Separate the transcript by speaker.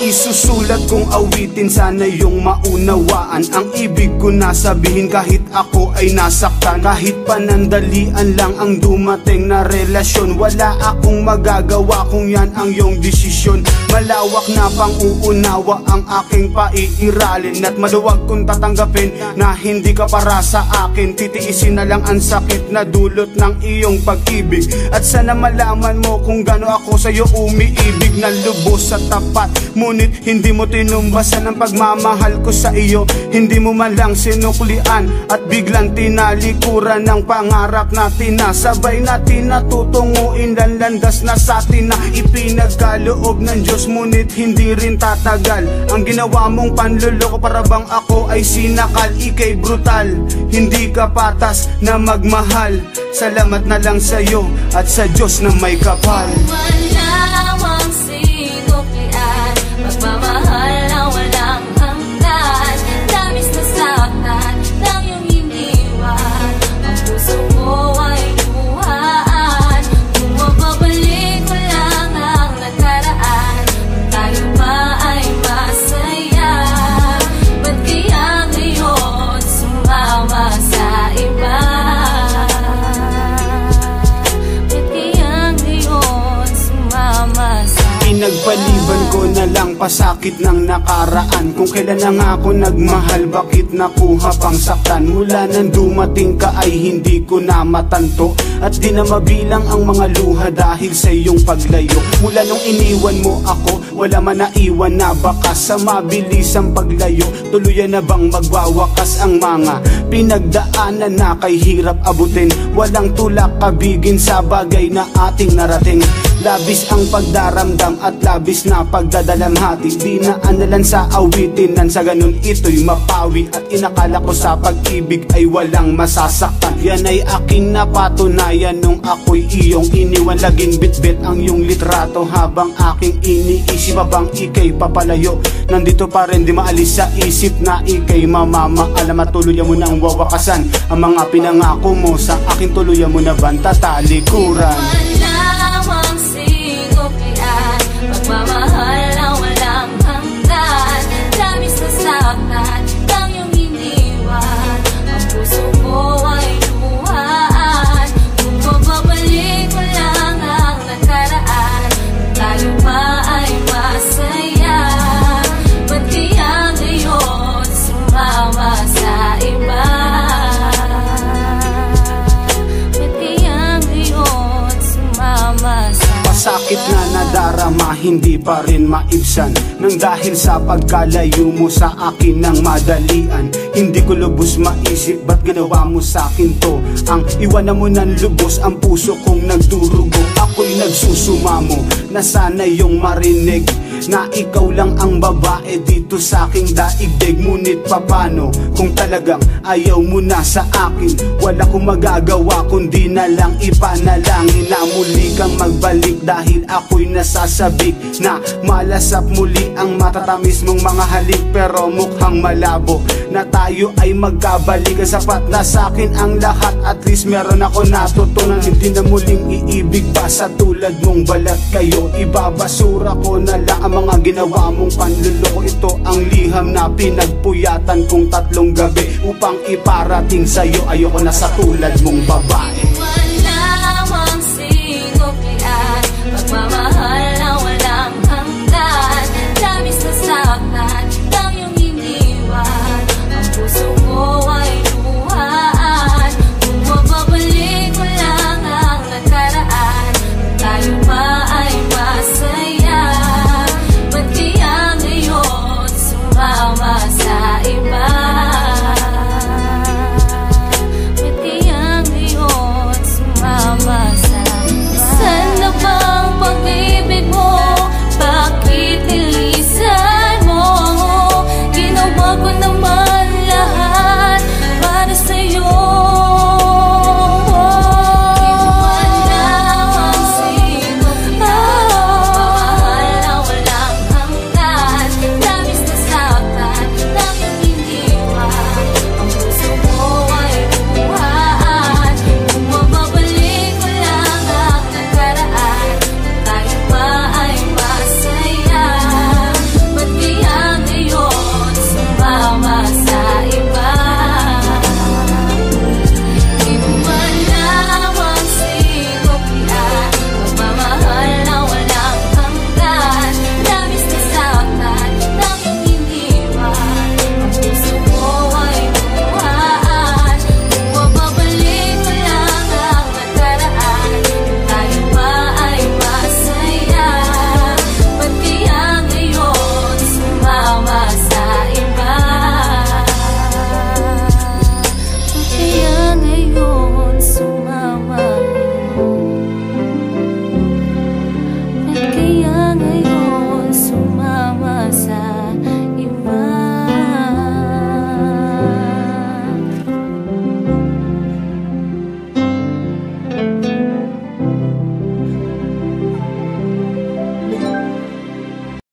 Speaker 1: isusulat kong awitin, sana yung maunawaan ang ibig ko na sabihin kahit ako ay nasaktan. Kahit panandalian lang ang dumating na relasyon, wala akong magagawa kung yan ang iyong desisyon. Malawak na pang-uunawa ang aking paiiralin, at maluwag kong tatanggapin na hindi ka para sa akin. Titiisin na lang ang sakit na dulot ng iyong pag-ibig, at sana malaman mo kung gaano ako sa'yo umiibig na lubos at tapat. Ngunit hindi mo tinumbasan ang pagmamahal ko sa iyo. Hindi mo man lang sinuklian at biglang tinalikuran ng pangarap natin na sabay natin natutunguin. Lanlandas na sa atin na ipinagkaloob ng Diyos, ngunit hindi rin tatagal. Ang ginawa mong panluloko para bang ako ay sinakal. Ika'y brutal, hindi ka patas na magmahal. Salamat na lang sa'yo at sa Diyos na may kapal.
Speaker 2: Walang sinuklian, magmamahal na walang hanggan. Labis na saktan ng iyong iniwan, ang puso ko ay luhaan. Kung mababalik ko lang ang nakaraan, tayo pa ay masaya. Ba't kaya ngayon sumama sa iba?
Speaker 1: Pinagpaliban ko na lang pasakit ng nakaraan. Kung kailan na nga ako nagmahal, bakit nakuha pang saktan? Mula nang dumating ka ay hindi ko na matanto, at di na mabilang ang mga luha dahil sa iyong paglayo. Mula nung iniwan mo ako, wala man naiwan na bakas. Sa mabilisang paglayo, tuluyan na bang magwawakas ang mga pinagdaanan na kay hirap abutin? Walang tulak kabigin sa bagay na ating narating. Labis ang pagdaramdam at labis na pagdadalamhati. Di na analan sa awitin nan sa ganun ito'y mapawi. At inakala ko sa pag-ibig ay walang masasaktan. Yan ay aking napatunayan nung ako'y iyong iniwan. Laging bitbit ang iyong litrato habang aking iniisip habang ika'y papalayo. Nandito pa rin di maalis sa isip na ika'y mamamaalam, at tuluyan mo nang wawakasan ang mga pinangako mo sa akin. Tuluyan mo na bang tatalikuran?
Speaker 2: Magmamahal na walang hanggan, labis na saktan ng iyong iniwan, ang puso ko ay luhaan. Kung mababalik ko lang ang nakaraan, tayo pa ay masaya. Ba't kaya ngayon sumama sa iba? Ba't kaya ngayon sumama sa
Speaker 1: sakit na nadarama, hindi pa rin maibsan, nang dahil sa pagkalayo mo sa akin ng madalian. Hindi ko lubos maisip, ba't ginawa mo sa akin to? Ang iwanan mo ng lubos, ang puso kong nagdurugo. Ako'y nagsusumamo na sana yung marinig na ikaw lang ang babae dito sa aking daigdig. Ngunit papano kung talagang ayaw mo na sa akin? Wala kong magagawa kundi na lang ipanalangin na muli kang magbalik, dahil ako'y nasasabik na malasap muli ang matatamis mong mga halik. Pero mukhang malabo na tayo ay magkabalik. Sapat na sa akin ang lahat, at least meron ako natutunan. Hindi na muling iibig pa sa tulad mong balat kayo. Ibabasura ko na lang ang mga ginawa mong panluloko. Ito ang liham na pinagpuyatan kong 3 gabi upang iparating sa'yo. Ayoko na sa tulad mong babae.